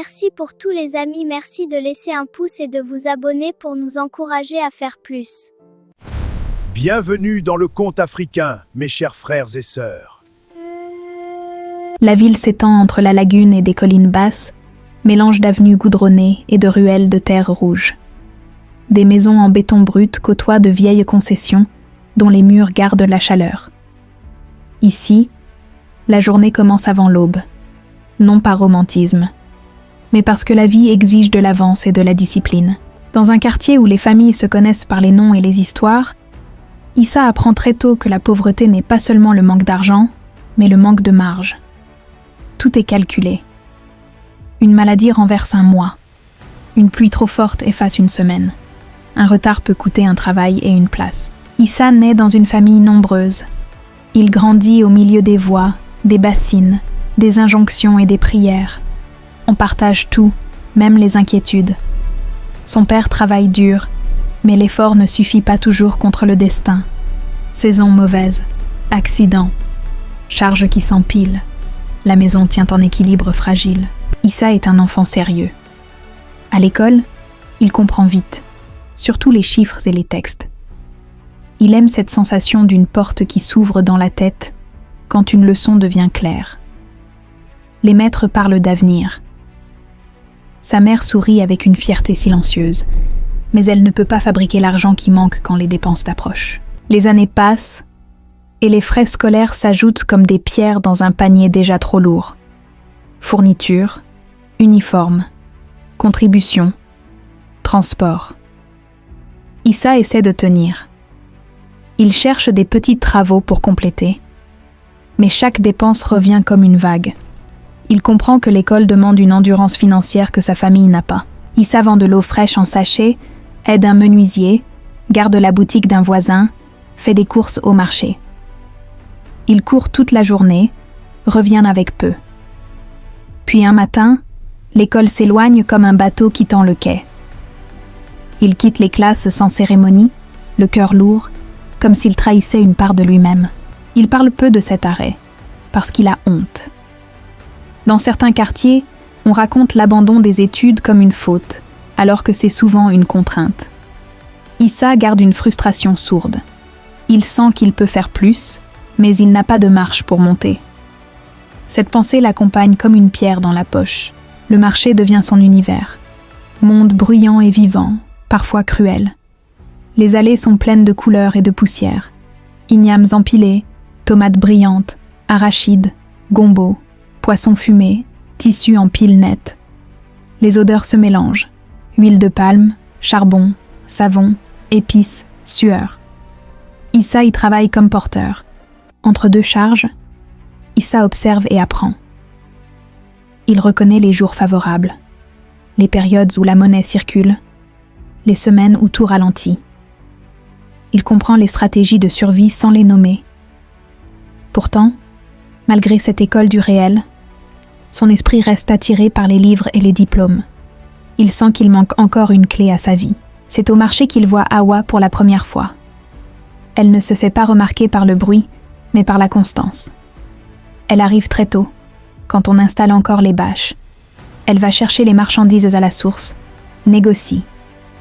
Merci pour tous les amis, merci de laisser un pouce et de vous abonner pour nous encourager à faire plus. Bienvenue dans le conte africain, mes chers frères et sœurs. La ville s'étend entre la lagune et des collines basses, mélange d'avenues goudronnées et de ruelles de terre rouge. Des maisons en béton brut côtoient de vieilles concessions dont les murs gardent la chaleur. Ici, la journée commence avant l'aube, non par romantisme, mais parce que la vie exige de l'avance et de la discipline. Dans un quartier où les familles se connaissent par les noms et les histoires, Issa apprend très tôt que la pauvreté n'est pas seulement le manque d'argent, mais le manque de marge. Tout est calculé. Une maladie renverse un mois. Une pluie trop forte efface une semaine. Un retard peut coûter un travail et une place. Issa naît dans une famille nombreuse. Il grandit au milieu des voix, des bassines, des injonctions et des prières. On partage tout, même les inquiétudes. Son père travaille dur, mais l'effort ne suffit pas toujours contre le destin. Saison mauvaise, accident, charges qui s'empilent. La maison tient en équilibre fragile. Issa est un enfant sérieux. À l'école, il comprend vite, surtout les chiffres et les textes. Il aime cette sensation d'une porte qui s'ouvre dans la tête quand une leçon devient claire. Les maîtres parlent d'avenir. Sa mère sourit avec une fierté silencieuse, mais elle ne peut pas fabriquer l'argent qui manque quand les dépenses approchent. Les années passent, et les frais scolaires s'ajoutent comme des pierres dans un panier déjà trop lourd. Fournitures, uniformes, contributions, transport. Issa essaie de tenir. Il cherche des petits travaux pour compléter, mais chaque dépense revient comme une vague. Il comprend que l'école demande une endurance financière que sa famille n'a pas. Issa vend de l'eau fraîche en sachet, aide un menuisier, garde la boutique d'un voisin, fait des courses au marché. Il court toute la journée, revient avec peu. Puis un matin, l'école s'éloigne comme un bateau quittant le quai. Il quitte les classes sans cérémonie, le cœur lourd, comme s'il trahissait une part de lui-même. Il parle peu de cet arrêt, parce qu'il a honte. Dans certains quartiers, on raconte l'abandon des études comme une faute, alors que c'est souvent une contrainte. Issa garde une frustration sourde. Il sent qu'il peut faire plus, mais il n'a pas de marche pour monter. Cette pensée l'accompagne comme une pierre dans la poche. Le marché devient son univers. Monde bruyant et vivant, parfois cruel. Les allées sont pleines de couleurs et de poussière. Ignames empilés, tomates brillantes, arachides, gombo, poissons fumés, tissus en piles nettes. Les odeurs se mélangent. Huile de palme, charbon, savon, épices, sueur. Issa y travaille comme porteur. Entre deux charges, Issa observe et apprend. Il reconnaît les jours favorables, les périodes où la monnaie circule, les semaines où tout ralentit. Il comprend les stratégies de survie sans les nommer. Pourtant, malgré cette école du réel, son esprit reste attiré par les livres et les diplômes. Il sent qu'il manque encore une clé à sa vie. C'est au marché qu'il voit Awa pour la première fois. Elle ne se fait pas remarquer par le bruit, mais par la constance. Elle arrive très tôt, quand on installe encore les bâches. Elle va chercher les marchandises à la source, négocie,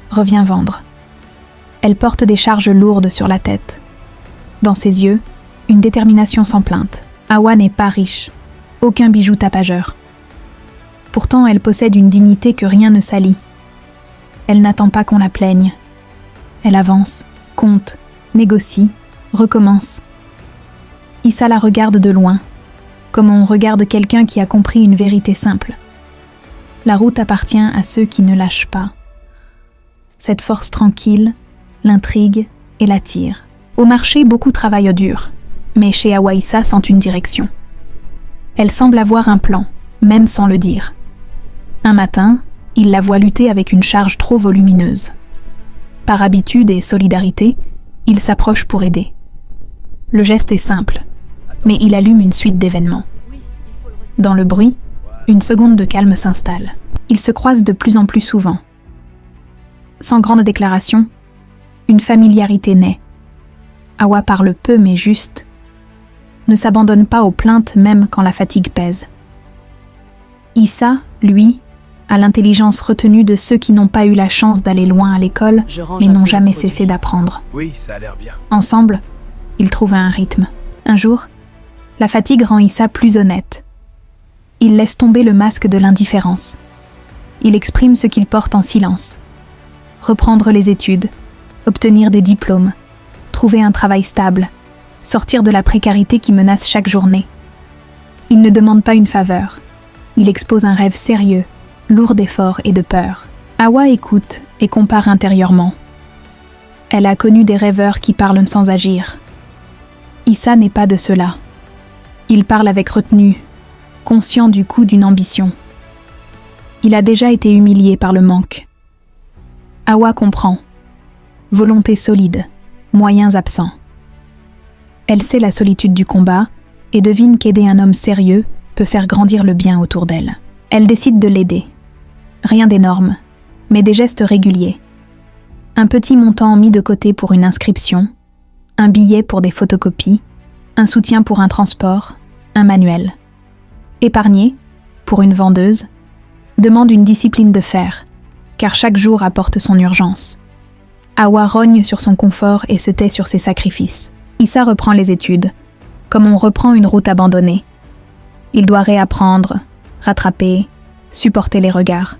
revient vendre. Elle porte des charges lourdes sur la tête. Dans ses yeux, une détermination sans plainte. Awa n'est pas riche, aucun bijou tapageur. Pourtant, elle possède une dignité que rien ne salit. Elle n'attend pas qu'on la plaigne. Elle avance, compte, négocie, recommence. Issa la regarde de loin, comme on regarde quelqu'un qui a compris une vérité simple. La route appartient à ceux qui ne lâchent pas. Cette force tranquille l'intrigue et l'attire. Au marché, beaucoup travaillent dur, mais chez Awa, Issa sent une direction. Elle semble avoir un plan, même sans le dire. Un matin, il la voit lutter avec une charge trop volumineuse. Par habitude et solidarité, il s'approche pour aider. Le geste est simple, mais il allume une suite d'événements. Dans le bruit, une seconde de calme s'installe. Ils se croisent de plus en plus souvent. Sans grande déclaration, une familiarité naît. Awa parle peu mais juste, ne s'abandonne pas aux plaintes même quand la fatigue pèse. Issa, lui, à l'intelligence retenue de ceux qui n'ont pas eu la chance d'aller loin à l'école, mais n'ont jamais cessé d'apprendre. Oui, ça a l'air bien. Ensemble, ils trouvaient un rythme. Un jour, la fatigue rend Issa plus honnête. Il laisse tomber le masque de l'indifférence. Il exprime ce qu'il porte en silence. Reprendre les études, obtenir des diplômes, trouver un travail stable, sortir de la précarité qui menace chaque journée. Il ne demande pas une faveur. Il expose un rêve sérieux, lourd d'efforts et de peur. Hawa écoute et compare intérieurement. Elle a connu des rêveurs qui parlent sans agir. Issa n'est pas de cela. Il parle avec retenue, conscient du coût d'une ambition. Il a déjà été humilié par le manque. Hawa comprend. Volonté solide, moyens absents. Elle sait la solitude du combat et devine qu'aider un homme sérieux peut faire grandir le bien autour d'elle. Elle décide de l'aider. Rien d'énorme, mais des gestes réguliers. Un petit montant mis de côté pour une inscription, un billet pour des photocopies, un soutien pour un transport, un manuel. Épargner, pour une vendeuse, demande une discipline de fer, car chaque jour apporte son urgence. Hawa rogne sur son confort et se tait sur ses sacrifices. Issa reprend les études, comme on reprend une route abandonnée. Il doit réapprendre, rattraper, supporter les regards.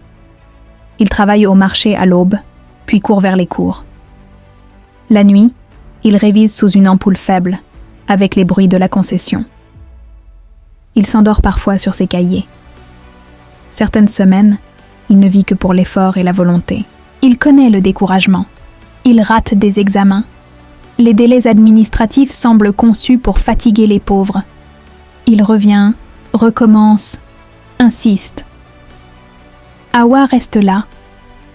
Il travaille au marché à l'aube, puis court vers les cours. La nuit, il révise sous une ampoule faible, avec les bruits de la concession. Il s'endort parfois sur ses cahiers. Certaines semaines, il ne vit que pour l'effort et la volonté. Il connaît le découragement. Il rate des examens. Les délais administratifs semblent conçus pour fatiguer les pauvres. Il revient, recommence, insiste. Hawa reste là,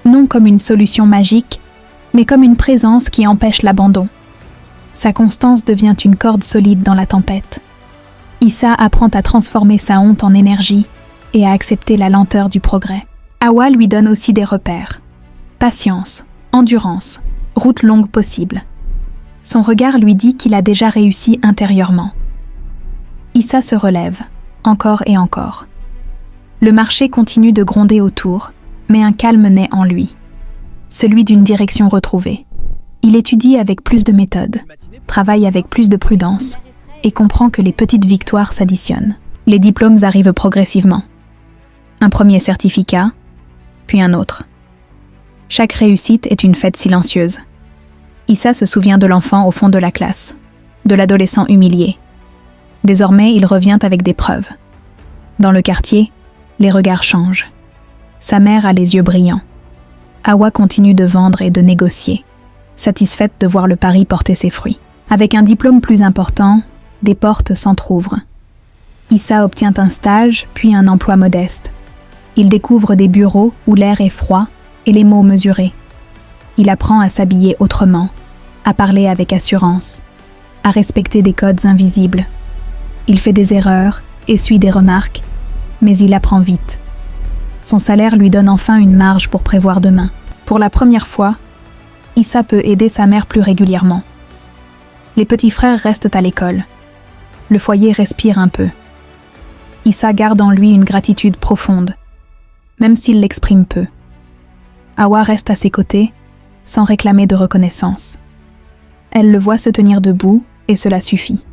non comme une solution magique, mais comme une présence qui empêche l'abandon. Sa constance devient une corde solide dans la tempête. Issa apprend à transformer sa honte en énergie et à accepter la lenteur du progrès. Hawa lui donne aussi des repères. Patience, endurance, route longue possible. Son regard lui dit qu'il a déjà réussi intérieurement. Issa se relève, encore et encore. Le marché continue de gronder autour, mais un calme naît en lui, celui d'une direction retrouvée. Il étudie avec plus de méthode, travaille avec plus de prudence et comprend que les petites victoires s'additionnent. Les diplômes arrivent progressivement. Un premier certificat, puis un autre. Chaque réussite est une fête silencieuse. Issa se souvient de l'enfant au fond de la classe, de l'adolescent humilié. Désormais, il revient avec des preuves. Dans le quartier, les regards changent. Sa mère a les yeux brillants. Hawa continue de vendre et de négocier, satisfaite de voir le pari porter ses fruits. Avec un diplôme plus important, des portes s'entr'ouvrent. Issa obtient un stage, puis un emploi modeste. Il découvre des bureaux où l'air est froid et les mots mesurés. Il apprend à s'habiller autrement, à parler avec assurance, à respecter des codes invisibles. Il fait des erreurs, essuie des remarques, mais il apprend vite. Son salaire lui donne enfin une marge pour prévoir demain. Pour la première fois, Issa peut aider sa mère plus régulièrement. Les petits frères restent à l'école. Le foyer respire un peu. Issa garde en lui une gratitude profonde, même s'il l'exprime peu. Hawa reste à ses côtés, sans réclamer de reconnaissance. Elle le voit se tenir debout, et cela suffit.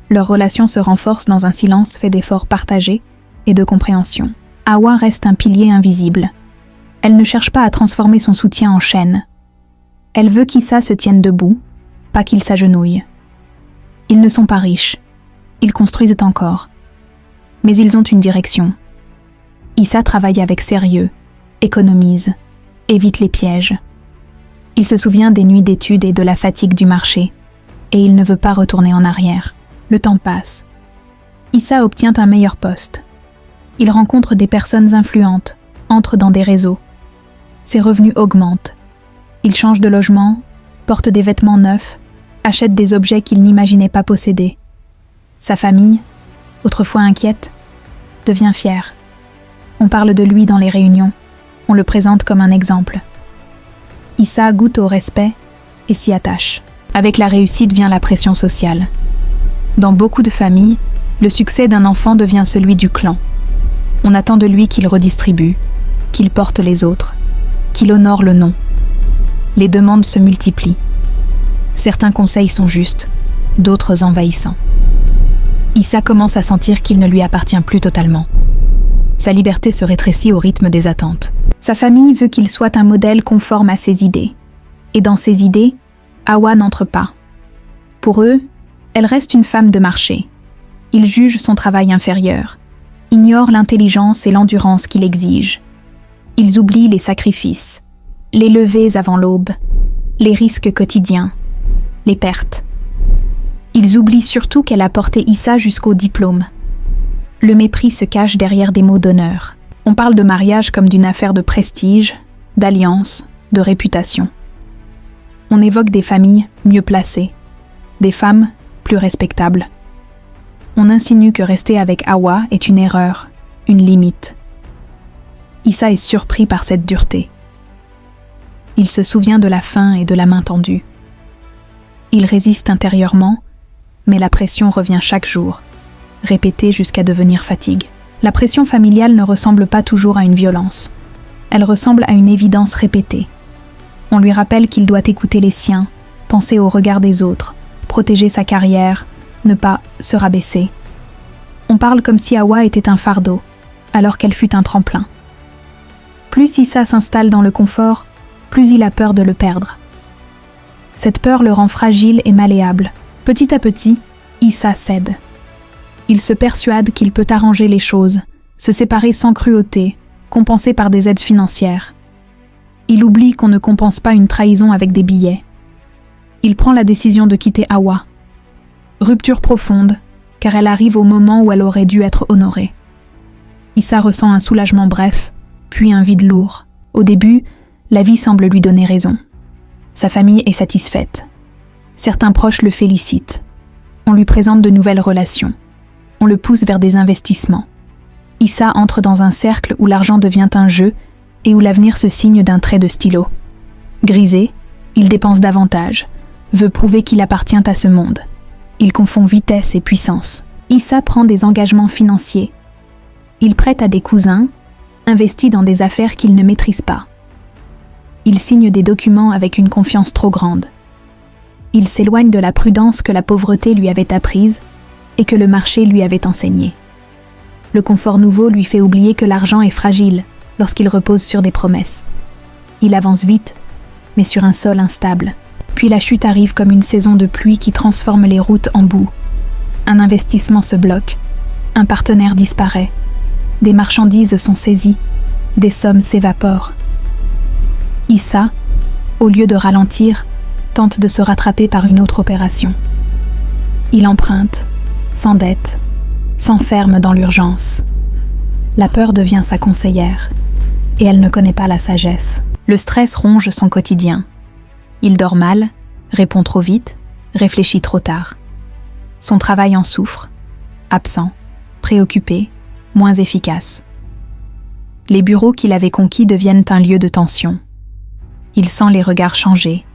Leur relation se renforce dans un silence fait d'efforts partagés et de compréhension. Hawa reste un pilier invisible. Elle ne cherche pas à transformer son soutien en chaîne. Elle veut qu'Issa se tienne debout, pas qu'il s'agenouille. Ils ne sont pas riches. Ils construisent encore. Mais ils ont une direction. Issa travaille avec sérieux, économise, évite les pièges. Il se souvient des nuits d'études et de la fatigue du marché, et il ne veut pas retourner en arrière. Le temps passe. Issa obtient un meilleur poste. Il rencontre des personnes influentes, entre dans des réseaux. Ses revenus augmentent. Il change de logement, porte des vêtements neufs, achète des objets qu'il n'imaginait pas posséder. Sa famille, autrefois inquiète, devient fière. On parle de lui dans les réunions, on le présente comme un exemple. Issa goûte au respect et s'y attache. Avec la réussite vient la pression sociale. Dans beaucoup de familles, le succès d'un enfant devient celui du clan. On attend de lui qu'il redistribue, qu'il porte les autres, qu'il honore le nom. Les demandes se multiplient. Certains conseils sont justes, d'autres envahissants. Issa commence à sentir qu'il ne lui appartient plus totalement. Sa liberté se rétrécit au rythme des attentes. Sa famille veut qu'il soit un modèle conforme à ses idées. Et dans ses idées, Hawa n'entre pas. Pour eux, elle reste une femme de marché. Ils jugent son travail inférieur, ignorent l'intelligence et l'endurance qu'il exige. Ils oublient les sacrifices, les levées avant l'aube, les risques quotidiens, les pertes. Ils oublient surtout qu'elle a porté Issa jusqu'au diplôme. Le mépris se cache derrière des mots d'honneur. On parle de mariage comme d'une affaire de prestige, d'alliance, de réputation. On évoque des familles mieux placées, des femmes plus respectables. On insinue que rester avec Hawa est une erreur, une limite. Issa est surpris par cette dureté. Il se souvient de la faim et de la main tendue. Il résiste intérieurement, mais la pression revient chaque jour, répétée jusqu'à devenir fatigue. La pression familiale ne ressemble pas toujours à une violence. Elle ressemble à une évidence répétée. On lui rappelle qu'il doit écouter les siens, penser au regard des autres, protéger sa carrière, ne pas se rabaisser. On parle comme si Hawa était un fardeau, alors qu'elle fut un tremplin. Plus Issa s'installe dans le confort, plus il a peur de le perdre. Cette peur le rend fragile et malléable. Petit à petit, Issa cède. Il se persuade qu'il peut arranger les choses, se séparer sans cruauté, compenser par des aides financières. Il oublie qu'on ne compense pas une trahison avec des billets. Il prend la décision de quitter Hawa. Rupture profonde, car elle arrive au moment où elle aurait dû être honorée. Issa ressent un soulagement bref, puis un vide lourd. Au début, la vie semble lui donner raison. Sa famille est satisfaite. Certains proches le félicitent. On lui présente de nouvelles relations. On le pousse vers des investissements. Issa entre dans un cercle où l'argent devient un jeu et où l'avenir se signe d'un trait de stylo. Grisé, il dépense davantage, veut prouver qu'il appartient à ce monde. Il confond vitesse et puissance. Issa prend des engagements financiers. Il prête à des cousins, investit dans des affaires qu'il ne maîtrise pas. Il signe des documents avec une confiance trop grande. Il s'éloigne de la prudence que la pauvreté lui avait apprise et que le marché lui avait enseignée. Le confort nouveau lui fait oublier que l'argent est fragile lorsqu'il repose sur des promesses. Il avance vite, mais sur un sol instable. Puis la chute arrive comme une saison de pluie qui transforme les routes en boue. Un investissement se bloque, un partenaire disparaît, des marchandises sont saisies, des sommes s'évaporent. Issa, au lieu de ralentir, tente de se rattraper par une autre opération. Il emprunte, s'endette, s'enferme dans l'urgence. La peur devient sa conseillère, et elle ne connaît pas la sagesse. Le stress ronge son quotidien. Il dort mal, répond trop vite, réfléchit trop tard. Son travail en souffre, absent, préoccupé, moins efficace. Les bureaux qu'il avait conquis deviennent un lieu de tension. Il sent les regards changer,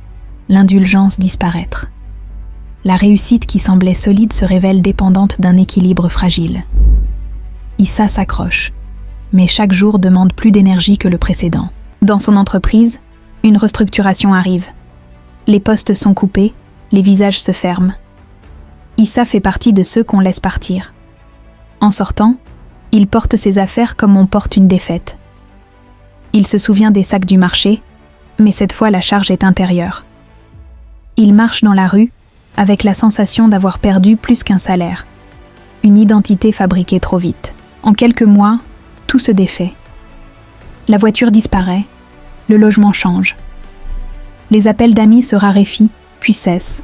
l'indulgence disparaître. La réussite qui semblait solide se révèle dépendante d'un équilibre fragile. Issa s'accroche, mais chaque jour demande plus d'énergie que le précédent. Dans son entreprise, une restructuration arrive. Les postes sont coupés, les visages se ferment. Issa fait partie de ceux qu'on laisse partir. En sortant, il porte ses affaires comme on porte une défaite. Il se souvient des sacs du marché, mais cette fois la charge est intérieure. Il marche dans la rue avec la sensation d'avoir perdu plus qu'un salaire. Une identité fabriquée trop vite. En quelques mois, tout se défait. La voiture disparaît, le logement change. Les appels d'amis se raréfient, puis cessent.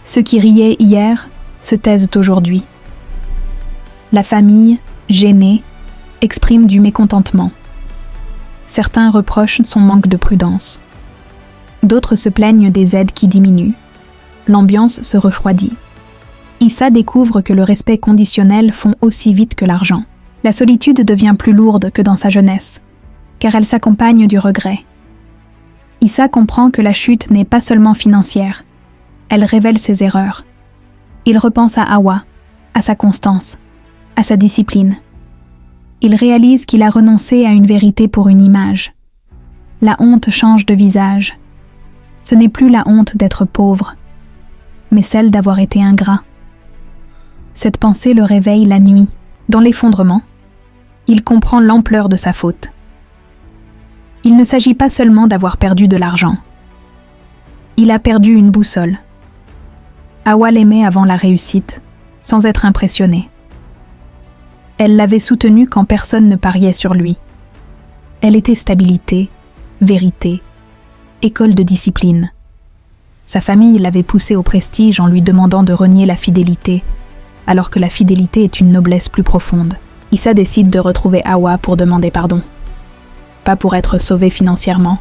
Ceux qui riaient hier se taisent aujourd'hui. La famille, gênée, exprime du mécontentement. Certains reprochent son manque de prudence. D'autres se plaignent des aides qui diminuent. L'ambiance se refroidit. Issa découvre que le respect conditionnel fond aussi vite que l'argent. La solitude devient plus lourde que dans sa jeunesse, car elle s'accompagne du regret. Issa comprend que la chute n'est pas seulement financière, elle révèle ses erreurs. Il repense à Hawa, à sa constance, à sa discipline. Il réalise qu'il a renoncé à une vérité pour une image. La honte change de visage. Ce n'est plus la honte d'être pauvre, mais celle d'avoir été ingrat. Cette pensée le réveille la nuit. Dans l'effondrement, il comprend l'ampleur de sa faute. Il ne s'agit pas seulement d'avoir perdu de l'argent. Il a perdu une boussole. Hawa l'aimait avant la réussite, sans être impressionnée. Elle l'avait soutenu quand personne ne pariait sur lui. Elle était stabilité, vérité, école de discipline. Sa famille l'avait poussé au prestige en lui demandant de renier la fidélité, alors que la fidélité est une noblesse plus profonde. Issa décide de retrouver Hawa pour demander pardon. Pas pour être sauvé financièrement,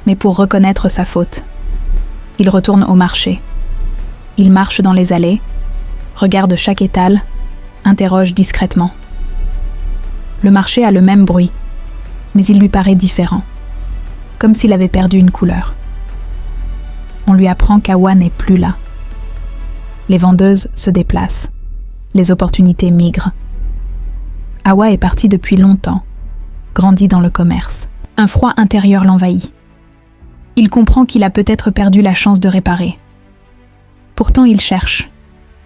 mais pour reconnaître sa faute. Il retourne au marché. Il marche dans les allées, regarde chaque étal, interroge discrètement. Le marché a le même bruit, mais il lui paraît différent, comme s'il avait perdu une couleur. On lui apprend qu'Hawa n'est plus là. Les vendeuses se déplacent. Les opportunités migrent. Hawa est parti depuis longtemps, grandi dans le commerce. Un froid intérieur l'envahit. Il comprend qu'il a peut-être perdu la chance de réparer. Pourtant il cherche.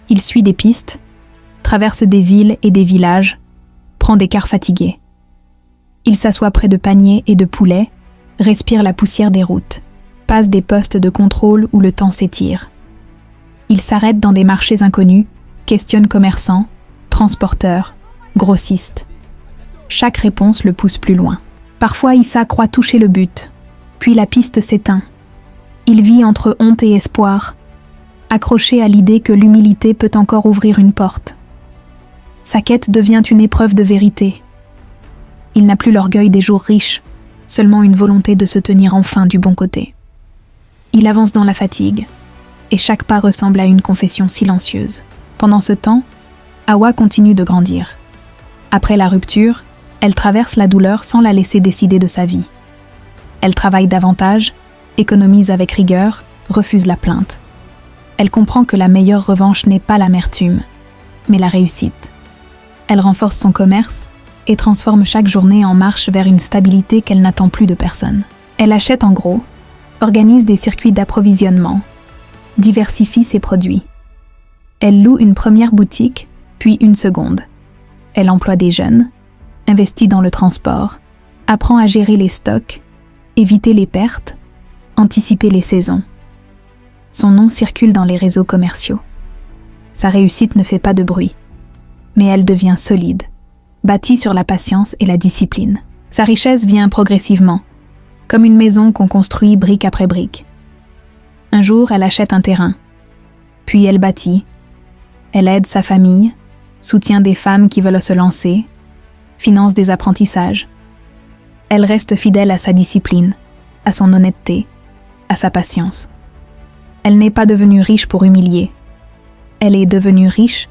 Il suit des pistes, traverse des villes et des villages, prend des cars fatigués. Il s'assoit près de paniers et de poulets, respire la poussière des routes, passe des postes de contrôle où le temps s'étire. Il s'arrête dans des marchés inconnus, questionne commerçants, transporteurs, grossistes. Chaque réponse le pousse plus loin. Parfois Issa croit toucher le but, puis la piste s'éteint. Il vit entre honte et espoir, accroché à l'idée que l'humilité peut encore ouvrir une porte. Sa quête devient une épreuve de vérité. Il n'a plus l'orgueil des jours riches, seulement une volonté de se tenir enfin du bon côté. Il avance dans la fatigue, et chaque pas ressemble à une confession silencieuse. Pendant ce temps, Hawa continue de grandir. Après la rupture, elle traverse la douleur sans la laisser décider de sa vie. Elle travaille davantage, économise avec rigueur, refuse la plainte. Elle comprend que la meilleure revanche n'est pas l'amertume, mais la réussite. Elle renforce son commerce et transforme chaque journée en marche vers une stabilité qu'elle n'attend plus de personne. Elle achète en gros, organise des circuits d'approvisionnement, diversifie ses produits. Elle loue une première boutique, puis une seconde. Elle emploie des jeunes, investit dans le transport, apprend à gérer les stocks, éviter les pertes, anticiper les saisons. Son nom circule dans les réseaux commerciaux. Sa réussite ne fait pas de bruit, mais elle devient solide, bâtie sur la patience et la discipline. Sa richesse vient progressivement, comme une maison qu'on construit brique après brique. Un jour, elle achète un terrain, puis elle bâtit. Elle aide sa famille, soutient des femmes qui veulent se lancer, finance des apprentissages. Elle reste fidèle à sa discipline, à son honnêteté, à sa patience. Elle n'est pas devenue riche pour humilier. Elle est devenue riche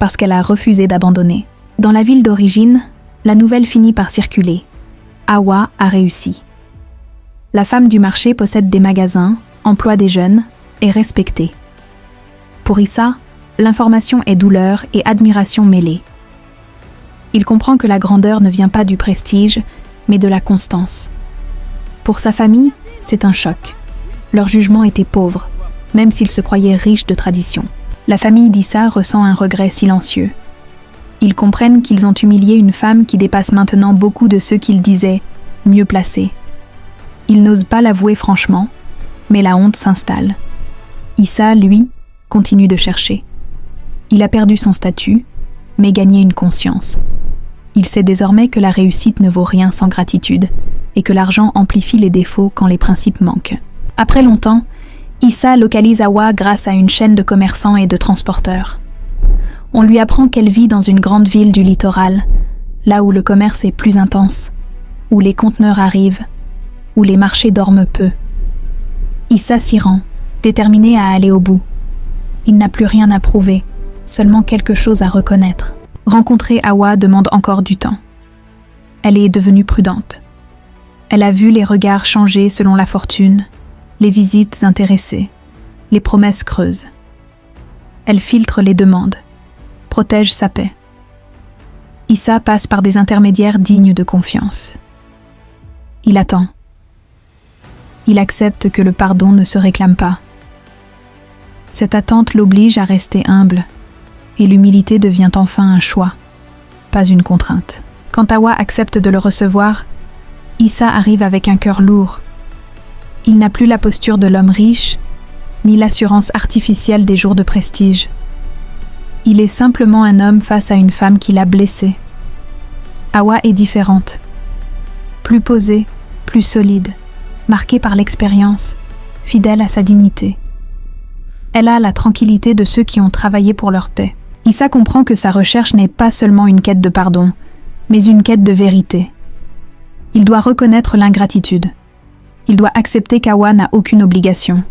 parce qu'elle a refusé d'abandonner. Dans la ville d'origine, la nouvelle finit par circuler. Hawa a réussi. La femme du marché possède des magasins, emploie des jeunes, est respectée. Pour Issa, l'information est douleur et admiration mêlée. Il comprend que la grandeur ne vient pas du prestige, mais de la constance. Pour sa famille, c'est un choc. Leur jugement était pauvre, même s'ils se croyaient riches de tradition. La famille d'Issa ressent un regret silencieux. Ils comprennent qu'ils ont humilié une femme qui dépasse maintenant beaucoup de ceux qu'ils disaient mieux placés. Ils n'osent pas l'avouer franchement, mais la honte s'installe. Issa, lui, continue de chercher. Il a perdu son statut, mais gagné une conscience. Il sait désormais que la réussite ne vaut rien sans gratitude, et que l'argent amplifie les défauts quand les principes manquent. Après longtemps, Issa localise Hawa grâce à une chaîne de commerçants et de transporteurs. On lui apprend qu'elle vit dans une grande ville du littoral, là où le commerce est plus intense, où les conteneurs arrivent, où les marchés dorment peu. Issa s'y rend, déterminé à aller au bout. Il n'a plus rien à prouver, seulement quelque chose à reconnaître. Rencontrer Hawa demande encore du temps. Elle est devenue prudente. Elle a vu les regards changer selon la fortune, les visites intéressées, les promesses creuses. Elle filtre les demandes, protège sa paix. Issa passe par des intermédiaires dignes de confiance. Il attend. Il accepte que le pardon ne se réclame pas. Cette attente l'oblige à rester humble, et l'humilité devient enfin un choix, pas une contrainte. Quand Hawa accepte de le recevoir, Issa arrive avec un cœur lourd. Il n'a plus la posture de l'homme riche, ni l'assurance artificielle des jours de prestige. Il est simplement un homme face à une femme qui l'a blessé. Hawa est différente, plus posée, plus solide, marquée par l'expérience, fidèle à sa dignité. Elle a la tranquillité de ceux qui ont travaillé pour leur paix. Issa comprend que sa recherche n'est pas seulement une quête de pardon, mais une quête de vérité. Il doit reconnaître l'ingratitude. Il doit accepter qu'Hawa n'a aucune obligation.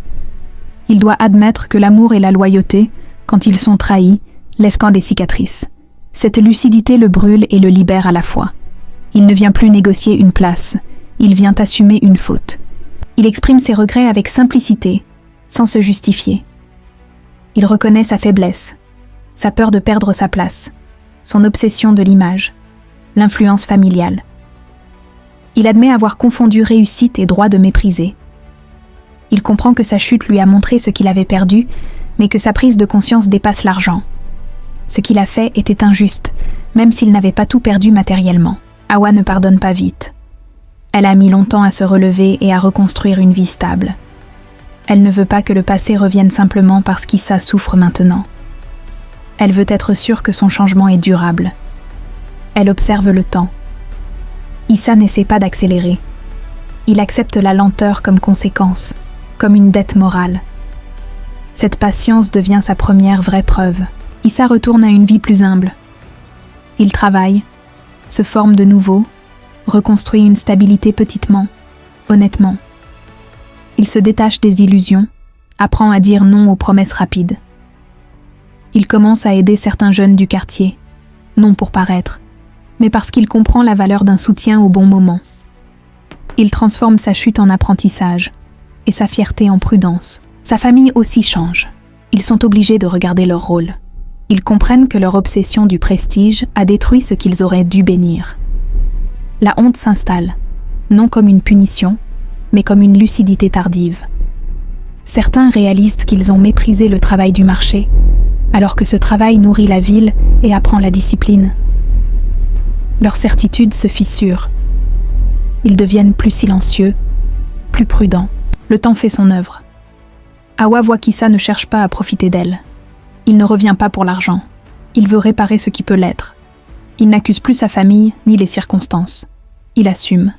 Il doit admettre que l'amour et la loyauté, quand ils sont trahis, laissent qu'en des cicatrices. Cette lucidité le brûle et le libère à la fois. Il ne vient plus négocier une place, il vient assumer une faute. Il exprime ses regrets avec simplicité, sans se justifier. Il reconnaît sa faiblesse, sa peur de perdre sa place, son obsession de l'image, l'influence familiale. Il admet avoir confondu réussite et droit de mépriser. Il comprend que sa chute lui a montré ce qu'il avait perdu, mais que sa prise de conscience dépasse l'argent. Ce qu'il a fait était injuste, même s'il n'avait pas tout perdu matériellement. Hawa ne pardonne pas vite. Elle a mis longtemps à se relever et à reconstruire une vie stable. Elle ne veut pas que le passé revienne simplement parce qu'Issa souffre maintenant. Elle veut être sûre que son changement est durable. Elle observe le temps. Issa n'essaie pas d'accélérer. Il accepte la lenteur comme conséquence, comme une dette morale. Cette patience devient sa première vraie preuve. Issa retourne à une vie plus humble. Il travaille, se forme de nouveau, reconstruit une stabilité petitement, honnêtement. Il se détache des illusions, apprend à dire non aux promesses rapides. Il commence à aider certains jeunes du quartier, non pour paraître, mais parce qu'il comprend la valeur d'un soutien au bon moment. Il transforme sa chute en apprentissage et sa fierté en prudence. Sa famille aussi change. Ils sont obligés de regarder leur rôle. Ils comprennent que leur obsession du prestige a détruit ce qu'ils auraient dû bénir. La honte s'installe, non comme une punition, mais comme une lucidité tardive. Certains réalisent qu'ils ont méprisé le travail du marché, alors que ce travail nourrit la ville et apprend la discipline. Leur certitude se fissure. Ils deviennent plus silencieux, plus prudents. Le temps fait son œuvre. Hawa voit qu'Issa ne cherche pas à profiter d'elle. Il ne revient pas pour l'argent. Il veut réparer ce qui peut l'être. Il n'accuse plus sa famille ni les circonstances. Il assume.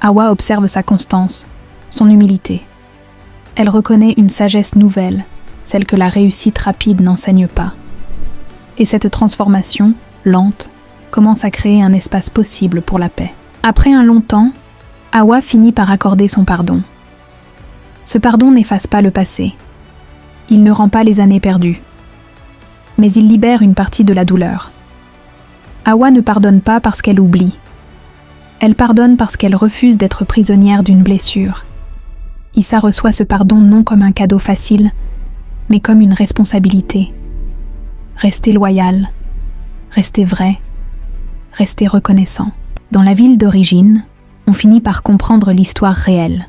Hawa observe sa constance, son humilité. Elle reconnaît une sagesse nouvelle, celle que la réussite rapide n'enseigne pas. Et cette transformation, lente, commence à créer un espace possible pour la paix. Après un long temps, Hawa finit par accorder son pardon. Ce pardon n'efface pas le passé. Il ne rend pas les années perdues. Mais il libère une partie de la douleur. Hawa ne pardonne pas parce qu'elle oublie. Elle pardonne parce qu'elle refuse d'être prisonnière d'une blessure. Issa reçoit ce pardon non comme un cadeau facile, mais comme une responsabilité. Rester loyal, rester vrai, rester reconnaissant. Dans la ville d'origine, on finit par comprendre l'histoire réelle.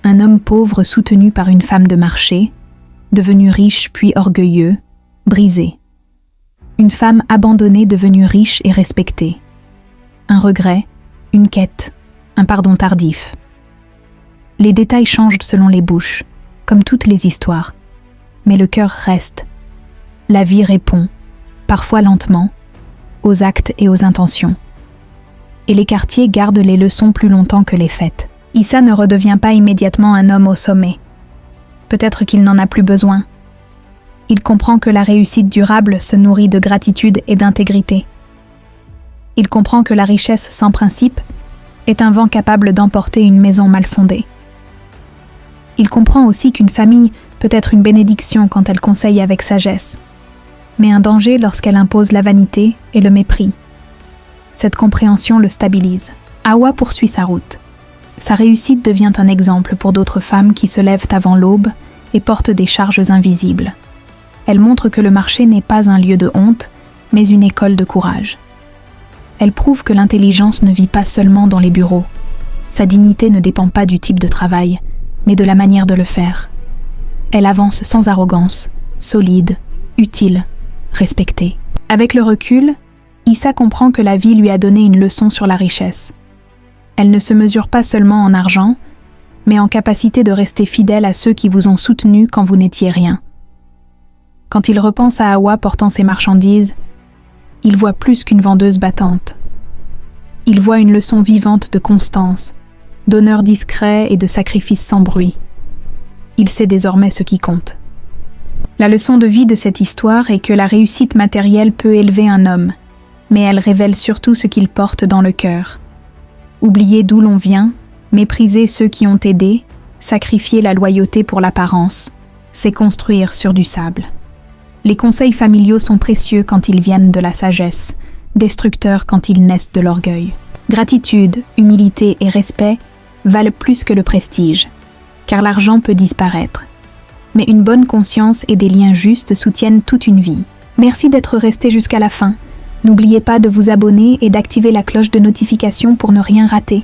Un homme pauvre soutenu par une femme de marché, devenu riche puis orgueilleux, brisé. Une femme abandonnée devenue riche et respectée. Un regret, une quête, un pardon tardif. Les détails changent selon les bouches, comme toutes les histoires. Mais le cœur reste. La vie répond, parfois lentement, aux actes et aux intentions. Et les quartiers gardent les leçons plus longtemps que les fêtes. Issa ne redevient pas immédiatement un homme au sommet. Peut-être qu'il n'en a plus besoin. Il comprend que la réussite durable se nourrit de gratitude et d'intégrité. Il comprend que la richesse sans principe est un vent capable d'emporter une maison mal fondée. Il comprend aussi qu'une famille peut être une bénédiction quand elle conseille avec sagesse, mais un danger lorsqu'elle impose la vanité et le mépris. Cette compréhension le stabilise. Hawa poursuit sa route. Sa réussite devient un exemple pour d'autres femmes qui se lèvent avant l'aube et portent des charges invisibles. Elle montre que le marché n'est pas un lieu de honte, mais une école de courage. Elle prouve que l'intelligence ne vit pas seulement dans les bureaux. Sa dignité ne dépend pas du type de travail, mais de la manière de le faire. Elle avance sans arrogance, solide, utile, respectée. Avec le recul, Issa comprend que la vie lui a donné une leçon sur la richesse. Elle ne se mesure pas seulement en argent, mais en capacité de rester fidèle à ceux qui vous ont soutenu quand vous n'étiez rien. Quand il repense à Hawa portant ses marchandises, il voit plus qu'une vendeuse battante. Il voit une leçon vivante de constance, d'honneur discret et de sacrifice sans bruit. Il sait désormais ce qui compte. La leçon de vie de cette histoire est que la réussite matérielle peut élever un homme, mais elle révèle surtout ce qu'il porte dans le cœur. Oublier d'où l'on vient, mépriser ceux qui ont aidé, sacrifier la loyauté pour l'apparence, c'est construire sur du sable. Les conseils familiaux sont précieux quand ils viennent de la sagesse, destructeurs quand ils naissent de l'orgueil. Gratitude, humilité et respect valent plus que le prestige, car l'argent peut disparaître. Mais une bonne conscience et des liens justes soutiennent toute une vie. Merci d'être resté jusqu'à la fin. N'oubliez pas de vous abonner et d'activer la cloche de notification pour ne rien rater.